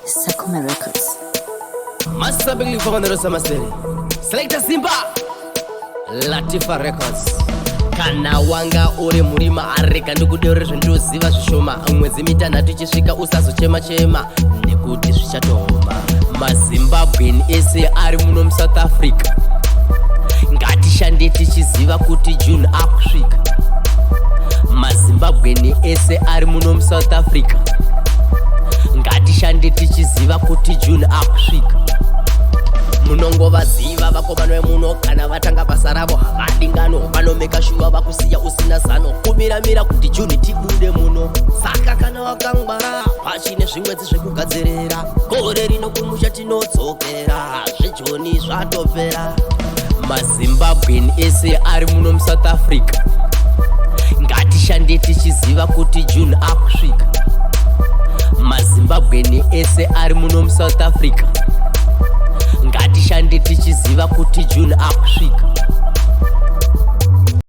Saqume Records. Masabili for the Samaseri. Selekta Simba. Latifa Records. Kana wanga uri murima areka ndikudeure zvindoziva zvishoma mwedzi mitanhatu ichisvika usazochema chema nekuti zvichatooma. Mazimbabweni ese ari muno muSouth Africa ngatishande tichiziva kuti June akusvika. Mazimbabweni ese ari muno muSouth Africa ngatishande tichiziva kuti June akusvika. Munongovaziva vakomana vemuno kana vatanga basa ravo havadi ngano vanomeka shuwa vakusiya usina zano kumiramira kuti June tibude muno. Saka kana wakangwara pachine zvimwedzi zvekugadzirira gore rino kumusha tinodzokera zvejoni zvatopera. Mazimbabweni ese ari muno muSouth Africa ngatishande tichiziva kuti June akusvika. Mazimbabweni ese ari muno muSouth Africa ngatishande tichiziva kuti June akusvika.